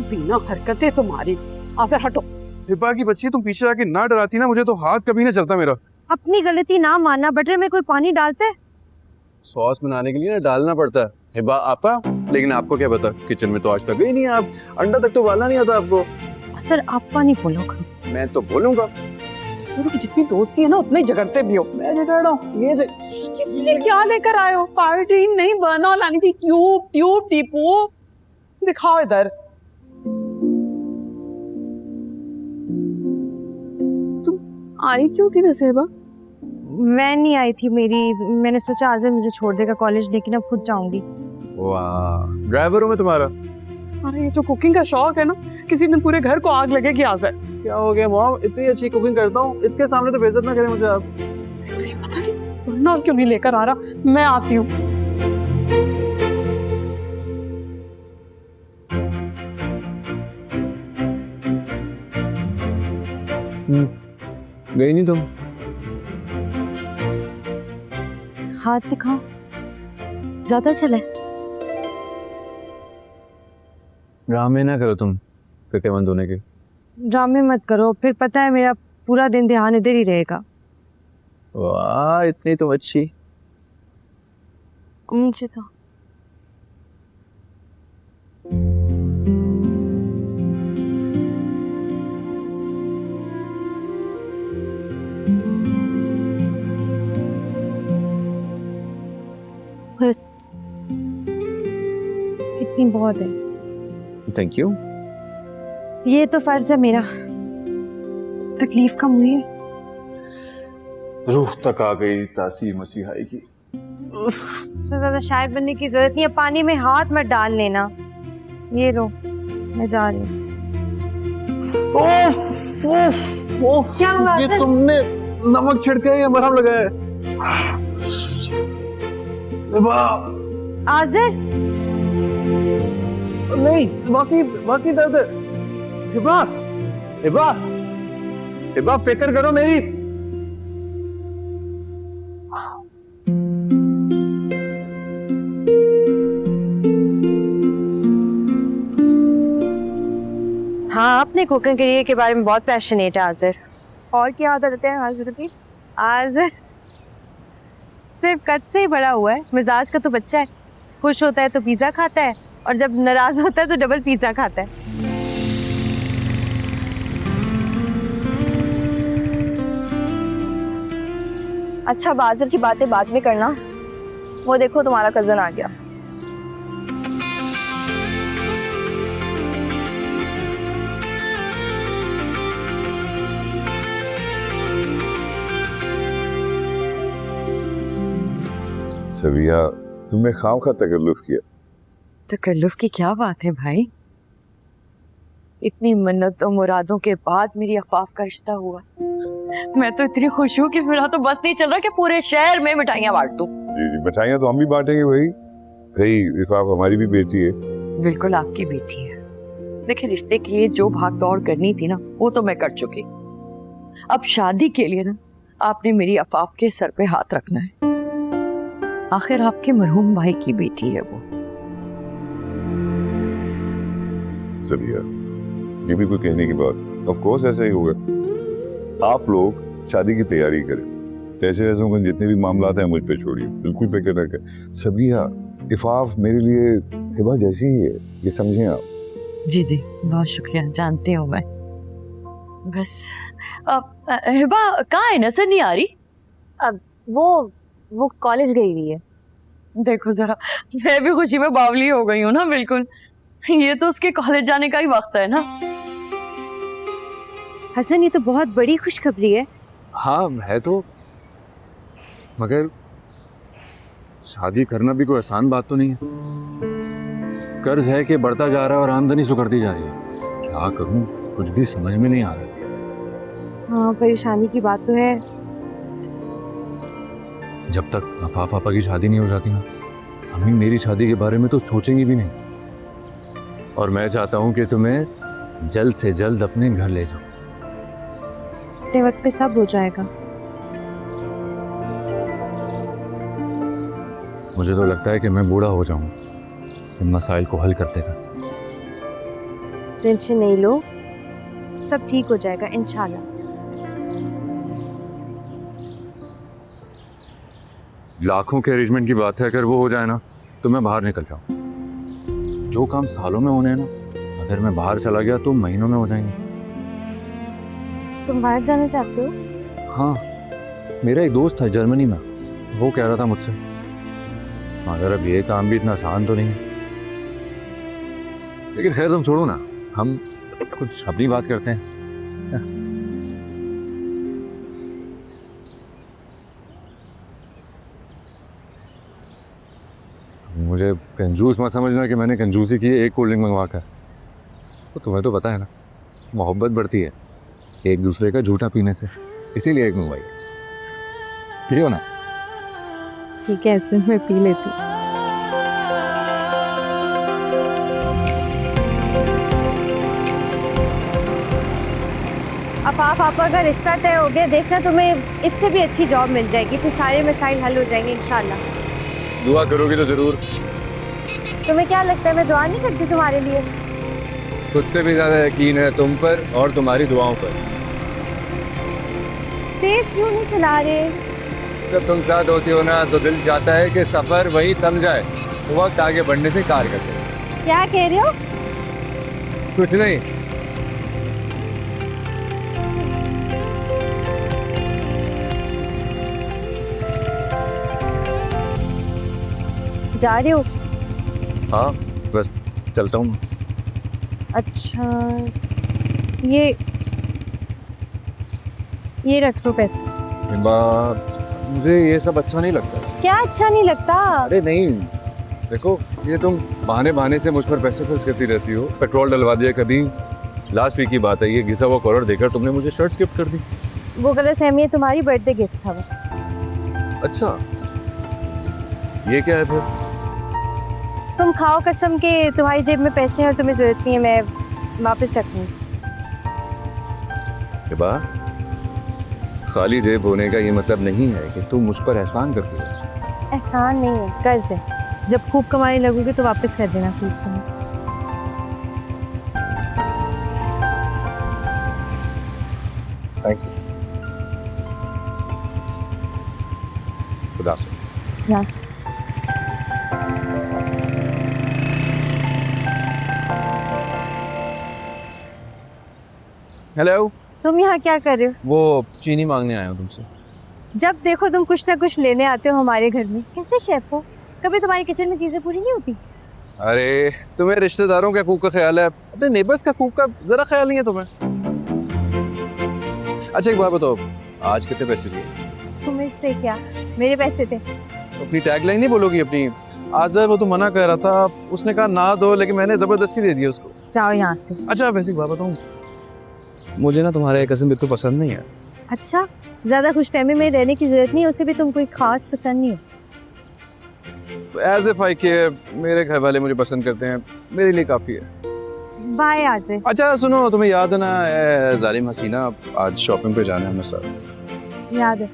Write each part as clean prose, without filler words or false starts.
बीना हरकतें तुम्हारी। आसर हटो। हिब्बा की बच्ची, तुम पीछे आके ना डराती ना, मुझे तो हाथ कभी ना चलता मेरा। अपनी गलती ना मानना, बटर में कोई पानी डालते है? सॉस बनाने के लिए ना डालना पड़ता है हिब्बा आपा। लेकिन आपको क्या पता, किचन में तो आज तक गई नहीं आप। अंडा तक तो उबालना नहीं आता आपको। सर आपा नहीं बोलो करो। मैं तो बोलूंगा। दोनों की जितनी दोस्ती है ना उतने झगड़ते भी हो। मैं झगड़ रहा हूँ ये क्या लेकर आए हो? पार्टी नहीं बना लानी थी। ट्यूब ट्यूब टीपू दिखाओ इधर। तुम आई क्यों थी वैसे हिब्बा? मैं नहीं आई थी, मैंने सोचा आज़िर मुझे छोड़ देगा कॉलेज, लेकिन अब खुद जाऊंगी। वाह, ड्राइवर हूँ मैं तुम्हारा। अरे ये जो कुकिंग का शौक है ना, किसी दिन पूरे घर को आग लगेगी। आज़िर क्या हो गया मॉम, इतनी अच्छी कुकिंग करता हूँ, इसके सामने तो बेइज्जत ना करें मुझे आप। पता नहीं वरना क्यों नहीं लेकर आ रहा। मैं आती हूँ। गई नहीं तुम? हाथ दिखाओ, ज्यादा चले। ड्रामे ना करो तुम फिक्रमंद होने के। ड्रामे मत करो, फिर पता है मेरा पूरा दिन ध्यान इधर ही रहेगा। वाह, इतनी तुम अच्छी। मुझे तो बस इतनी बहुत है। Thank you. ये तो फर्ज है मेरा। तकलीफ कम हुई है? रूह तक आ गई तासीर मसीहाई की। सबसे ज्यादा शायर बनने की जरूरत नहीं है, पानी में हाथ मत डाल लेना। ये लो, मैं जा रही हूँ। क्या हुआ? ये तुमने नमक छिड़का है या मरहम लगाया है? आज़िर नहीं, बाकी दर्द है। हिबा हिबा हिबा, फिक्र करो मेरी। हाँ, अपने कुकिंग करियर के बारे में बहुत पैशनेट है आज़िर। और क्या आदत है आज़िर की? आज़िर सिर्फ कद से ही बड़ा हुआ है, मिजाज का तो बच्चा है। खुश होता है तो पिज़्ज़ा खाता है, और जब नाराज होता है तो डबल पिज़्ज़ा खाता है। अच्छा, बाज़िर की बातें बाद में करना। वो देखो तुम्हारा कज़न आ गया। सबिया, तुमने खामखा तकल्लुफ किया। तकल्लुफ की क्या बात है भाई? इतनी मन्नतों मुरादों के बाद मेरी अफाफ का रिश्ता हुआ। मैं तो इतनी खुश हूँ कि मेरा तो बस नहीं चल रहा कि पूरे शहर में मिठाइयाँ बांट दूँ। जी जी, मिठाइयाँ तो हम भी बांटेंगे भाई। भाई इफाफ हमारी भी बेटी है। बिल्कुल आपकी बेटी है। देखिए, रिश्ते के लिए जो भाग दौड़ करनी थी ना, वो तो मैं कर चुकी। अब शादी के लिए ना आपने मेरी अफाफ के सर पे हाथ रखना है। आखिर आपके मरहूम भाई की बेटी है वो। सबिया, ये भी कोई कहने की बात? ऑफ कोर्स ऐसा ही होगा। आप लोग शादी की तैयारी करें। पैसे वैसों के जितने भी मामला हैं मुझ पे छोड़िए, बिल्कुल फिक्र न करें। सबिया, इफाफ मेरे लिए हिबा जैसी ही है, ये समझें आप। जी जी, बहुत शुक्रिया, जानती हूँ मैं। बस हिबा कहाँ है? नजर नहीं आ रही। अब वो कॉलेज गई हुई है। देखो जरा, मैं भी खुशी में बावली हो गई हूँ ना। बिल्कुल, ये तो उसके कॉलेज जाने का ही वक्त है ना। हसन, ये तो बहुत बड़ी खुशखबरी है। हाँ है तो, मगर शादी करना भी कोई आसान बात तो नहीं है। कर्ज है कि बढ़ता जा रहा है और आमदनी सुकड़ती जा रही है। क्या करूं, कुछ भी समझ में नहीं आ रहा। हाँ, परेशानी की बात तो है। जब तक अफाफ पापा की शादी नहीं हो जाती ना, अम्मी मेरी शादी के बारे में तो सोचेंगी भी नहीं। और मैं चाहता हूं कि तुम्हें जल्द से जल्द अपने घर ले जाऊं। अपने वक्त पे सब हो जाएगा। मुझे तो लगता है कि मैं बूढ़ा हो जाऊं इन मसाइल को हल करते करते। टेंशन नहीं लो, सब ठीक हो जाएगा इंशाल्लाह। लाखों के अरेंजमेंट की बात है, अगर वो हो जाए ना तो मैं बाहर निकल जाऊँ। जो काम सालों में होने हैं ना, अगर मैं बाहर चला गया तो महीनों में हो जाएंगे। तुम बाहर जाना चाहते हो? हाँ, मेरा एक दोस्त था जर्मनी में, वो कह रहा था मुझसे, मगर अब ये काम भी इतना आसान तो नहीं है। लेकिन खैर तुम छोड़ो ना, हम कुछ अपनी बात करते हैं। मुझे कंजूस मत समझना कि मैंने कंजूसी की है एक कोल्ड ड्रिंक मंगवा कर। तो तुम्हें तो पता है ना, मोहब्बत बढ़ती है एक दूसरे का झूठा पीने से, इसीलिए एक मंगवाई। पियो ना। ठीक है, ऐसे मैं पी लेती हूँ। अब पापा का रिश्ता तय हो गया, देखना तुम्हें इससे भी अच्छी जॉब मिल जाएगी, फिर सारे मसाइल हल हो जाएंगे इंशाल्लाह। दुआ करोगी तो जरूर। तुम्हें क्या लगता है मैं दुआ नहीं करती तुम्हारे लिए? खुद से भी ज्यादा यकीन है तुम पर और तुम्हारी दुआओं पर। तेज क्यों नहीं चला रहे? जब तुम साथ होती हो ना तो दिल चाहता है कि सफर वही थम जाए, तो वक्त आगे बढ़ने से कार करते। क्या कह रहे हो? कुछ नहीं। जा रहे हो? हाँ, बस चलता हूँ। अच्छा, ये रख लो पैसे। मुझे ये सब अच्छा नहीं लगता। क्या अच्छा नहीं लगता? अरे नहीं, देखो ये तुम बहाने बहाने से मुझ पर पैसे खर्च करती रहती हो। पेट्रोल डलवा दिया कभी, लास्ट वीक की बात है, ये घिसा हुआ कॉलर देकर तुमने मुझे शर्ट गिफ्ट कर दी। वो गलतफहमी है, तुम्हारी बर्थडे गिफ्ट था वो। अच्छा, ये क्या है फिर? तुम खाओ कसम के तुम्हारी जेब में पैसे हैं और तुम्हें जरूरत नहीं है, मैं वापस रखूंगी। खाली जेब होने का ये मतलब नहीं है कि तुम मुझ पर एहसान करती हो। एहसान नहीं है, कर्ज है। जब खूब कमाने लगोगे तो वापस कर देना सूद से। Thank you. खुदा हाफिज़। या। हेलो। तुम यहाँ क्या कर रहे हो? वो चीनी मांगने आया हूँ तुमसे। जब देखो तुम कुछ ना कुछ लेने आते हो हमारे घर में। कैसे शेफ हो? कभी तुम्हारी किचन में चीजें पूरी नहीं होती? अरे तुम्हें रिश्तेदारों के हकूक का ख्याल है, अपने नेबर्स का हकूक का जरा ख्याल नहीं है तुम्हें। अच्छा एक बात बताओ, आज कितने पैसे लिए? तुम इससे क्या, मेरे पैसे थे। अपनी टैगलाइन नहीं बोलोगी अपनी? आज वो तो मना कर रहा था, उसने कहा ना दो, लेकिन मैंने जबरदस्ती दे दिया उसको। जाओ यहाँ से। अच्छा वैसे एक बात बताऊँ, मुझे ना तुम्हारे कज़न बिट्टू पसंद नहीं है। अच्छा, ज्यादा खुशफहमी में रहने की जरूरत नहीं है, उसे भी तुम कोई खास पसंद नहीं हो। एज इफ आई केयर, मेरे घर वाले मुझे पसंद करते हैं, मेरे लिए काफी है। बाय आज। अच्छा सुनो, तुम्हें याद है ना जालिम हसीना, आज शॉपिंग पे जाना है हमें साथ। याद है।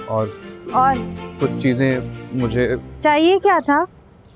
और और कुछ चीजें मुझे चाहिए क्या था?